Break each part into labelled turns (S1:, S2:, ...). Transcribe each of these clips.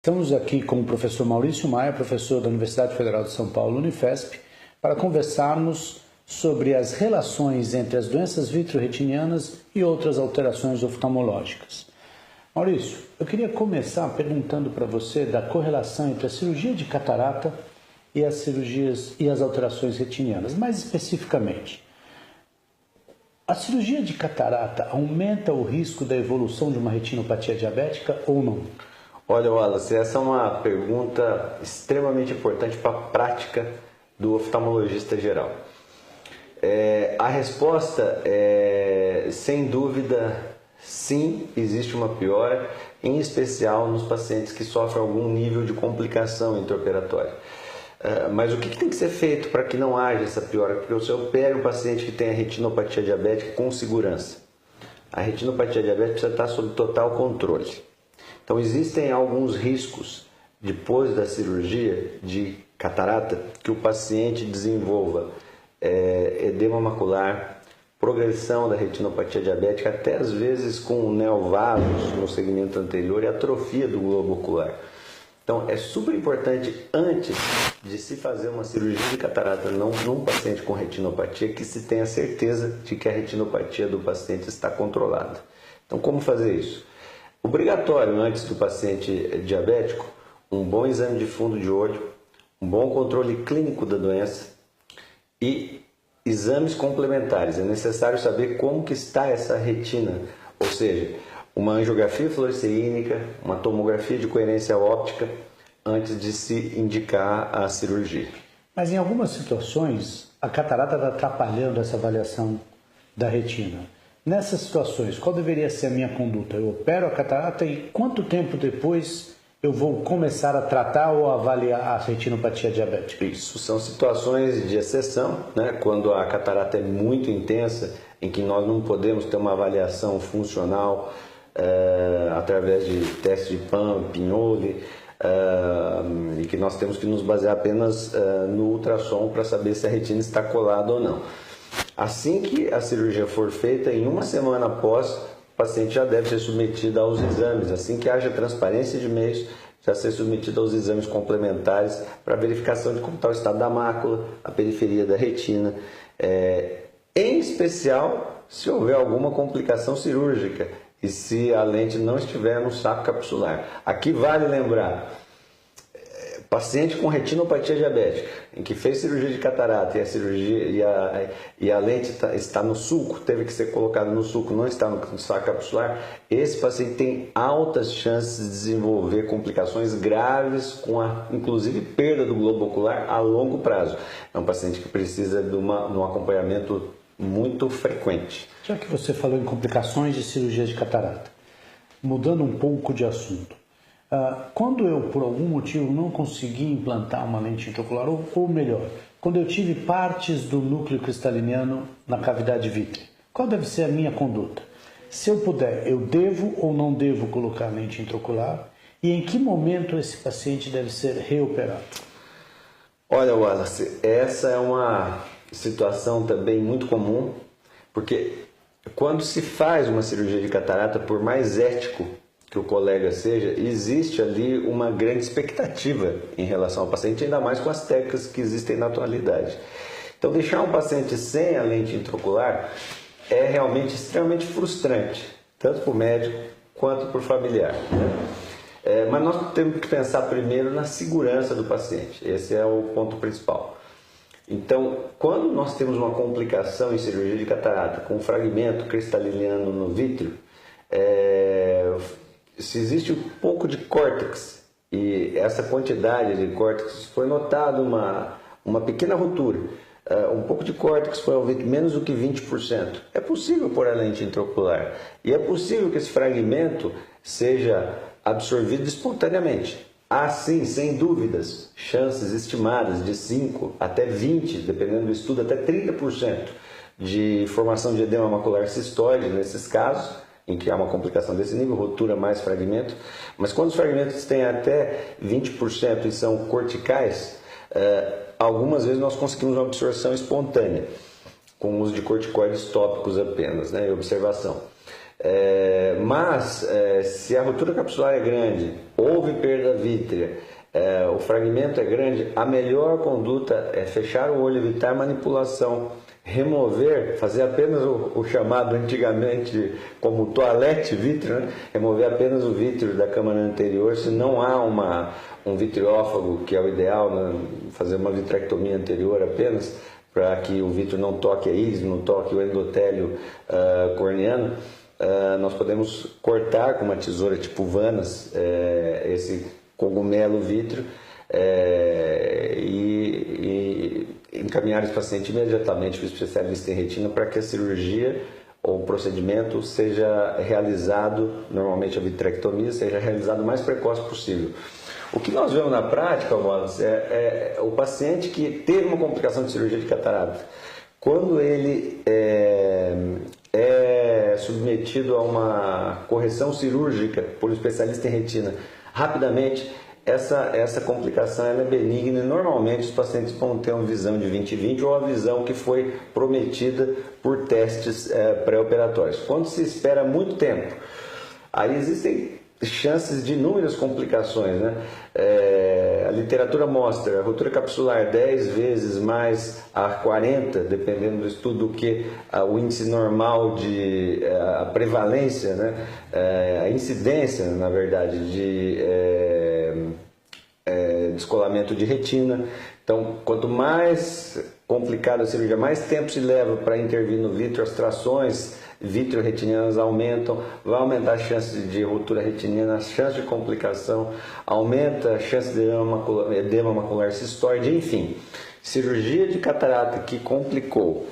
S1: Estamos aqui com o professor Maurício Maia, professor da Universidade Federal de São Paulo, Unifesp, para conversarmos sobre as relações entre as doenças vitreoretinianas e outras alterações oftalmológicas. Maurício, eu queria começar perguntando para você da correlação entre a cirurgia de catarata e as cirurgias e as alterações retinianas. Mais especificamente, a cirurgia de catarata aumenta o risco da evolução de uma retinopatia diabética ou não?
S2: Olha, Wallace, essa é uma pergunta extremamente importante para a prática do oftalmologista geral. A resposta é, sem dúvida, sim, existe uma piora, em especial nos pacientes que sofrem algum nível de complicação intraoperatória. Mas o que tem que ser feito para que não haja essa piora? Porque você opera um paciente que tem a retinopatia diabética com segurança. A retinopatia diabética precisa estar sob total controle. Então existem alguns riscos depois da cirurgia de catarata que o paciente desenvolva edema macular, progressão da retinopatia diabética, até às vezes com neovasos no segmento anterior e atrofia do globo ocular. Então é super importante, antes de se fazer uma cirurgia de catarata num paciente com retinopatia, que se tenha certeza de que a retinopatia do paciente está controlada. Então como fazer isso? Obrigatório, antes do paciente diabético, um bom exame de fundo de olho, um bom controle clínico da doença e exames complementares. É necessário saber como que está essa retina, ou seja, uma angiografia fluoresceínica, uma tomografia de coerência óptica, antes de se indicar a cirurgia.
S1: Mas em algumas situações, a catarata está atrapalhando essa avaliação da retina. Nessas situações, qual deveria ser a minha conduta? Eu opero a catarata e quanto tempo depois eu vou começar a tratar ou avaliar a retinopatia diabética?
S2: Isso, são situações de exceção, né? Quando a catarata é muito intensa, em que nós não podemos ter uma avaliação funcional através de teste de PAM, Pinhole, e que nós temos que nos basear apenas no ultrassom para saber se a retina está colada ou não. Assim que a cirurgia for feita, em uma semana após, o paciente já deve ser submetido aos exames. Assim que haja transparência de meios, já ser submetido aos exames complementares para verificação de como está o estado da mácula, a periferia da retina, em especial se houver alguma complicação cirúrgica e se a lente não estiver no saco capsular. Aqui vale lembrar, paciente com retinopatia diabética, em que fez cirurgia de catarata e a lente está no sulco, teve que ser colocada no sulco, não está no saco capsular, esse paciente tem altas chances de desenvolver complicações graves, inclusive perda do globo ocular a longo prazo. É um paciente que precisa de um acompanhamento muito frequente.
S1: Já que você falou em complicações de cirurgia de catarata, mudando um pouco de assunto, quando eu, por algum motivo, não consegui implantar uma lente intraocular, ou melhor, quando eu tive partes do núcleo cristaliniano na cavidade vítrea, qual deve ser a minha conduta? Se eu puder, eu devo ou não devo colocar lente intraocular? E em que momento esse paciente deve ser reoperado?
S2: Olha, Wallace, essa é uma situação também muito comum, porque quando se faz uma cirurgia de catarata, por mais ético que o colega seja, existe ali uma grande expectativa em relação ao paciente, ainda mais com as técnicas que existem na atualidade. Então, deixar um paciente sem a lente intraocular é realmente extremamente frustrante, tanto para o médico quanto para o familiar, né? Mas nós temos que pensar primeiro na segurança do paciente, esse é o ponto principal. Então, quando nós temos uma complicação em cirurgia de catarata, com um fragmento cristaliniano no vítreo, se existe um pouco de córtex e essa quantidade de córtex foi notado uma pequena ruptura, um pouco de córtex foi ao vítreo, menos do que 20%. É possível pôr a lente intraocular e é possível que esse fragmento seja absorvido espontaneamente. Há sim, sem dúvidas, chances estimadas de 5 até 20, dependendo do estudo, até 30% de formação de edema macular cistoide nesses casos, em que há uma complicação desse nível, ruptura mais fragmento. Mas quando os fragmentos têm até 20% e são corticais, algumas vezes nós conseguimos uma absorção espontânea, com o uso de corticoides tópicos apenas, né, e observação. Mas se a ruptura capsular é grande, houve perda vítrea, o fragmento é grande, a melhor conduta é fechar o olho, evitar manipulação, remover, fazer apenas o chamado antigamente como toalete vítreo, né? Remover apenas o vítreo da câmara anterior, se não há um vitriófago, que é o ideal, né? Fazer uma vitrectomia anterior apenas, para que o vítreo não toque a íris, não toque o endotélio corneano. Nós podemos cortar com uma tesoura tipo Vanas esse cogumelo vítreo e encaminhar esse paciente imediatamente para o especialista em retina para que a cirurgia ou o procedimento seja realizado, normalmente a vitrectomia, seja realizado o mais precoce possível. O que nós vemos na prática, Wallace, é o paciente que teve uma complicação de cirurgia de catarata. Quando ele é submetido a uma correção cirúrgica por um especialista em retina, rapidamente, essa complicação ela é benigna e normalmente os pacientes vão ter uma visão de 20/20 ou a visão que foi prometida por testes pré-operatórios. Quando se espera muito tempo, aí existem chances de inúmeras complicações, né? A literatura mostra a ruptura capsular 10 vezes mais a 40, dependendo do estudo, que o índice normal de a prevalência, né? A incidência, na verdade, de descolamento de retina. Então, quanto mais complicada a cirurgia, mais tempo se leva para intervir no vítreo, as trações vitreoretinianas aumentam, vai aumentar a chance de ruptura retiniana, a chance de complicação, aumenta a chance de edema macular cistoide, enfim. Cirurgia de catarata que complicou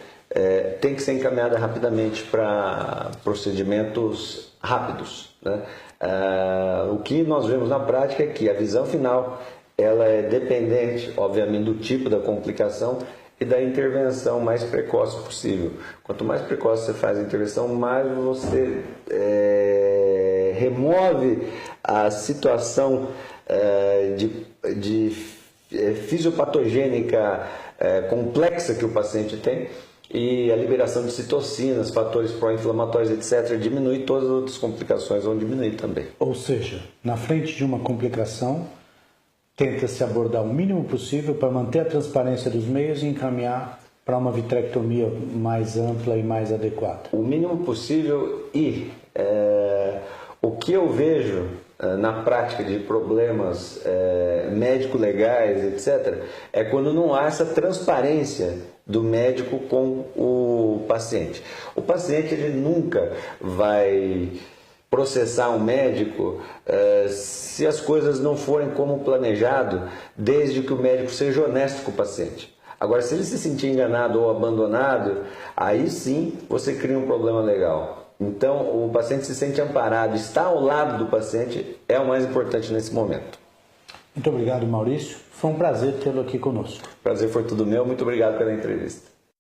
S2: tem que ser encaminhada rapidamente para procedimentos rápidos, né? O que nós vemos na prática é que a visão final ela é dependente, obviamente, do tipo da complicação e da intervenção mais precoce possível. Quanto mais precoce você faz a intervenção, mais você remove a situação de fisiopatogênica complexa que o paciente tem, e a liberação de citocinas, fatores pró-inflamatórios, etc., diminui, todas as outras complicações vão diminuir também.
S1: Ou seja, na frente de uma complicação, tenta-se abordar o mínimo possível para manter a transparência dos meios e encaminhar para uma vitrectomia mais ampla e mais adequada.
S2: O mínimo possível e o que eu vejo na prática de problemas médico-legais, etc., é quando não há essa transparência do médico com o paciente. O paciente ele nunca vai processar um médico se as coisas não forem como planejado, desde que o médico seja honesto com o paciente. Agora, se ele se sentir enganado ou abandonado, aí sim você cria um problema legal. Então, o paciente se sente amparado, estar ao lado do paciente é o mais importante nesse momento.
S1: Muito obrigado, Maurício. Foi um prazer tê-lo aqui conosco.
S2: Prazer foi tudo meu. Muito obrigado pela entrevista.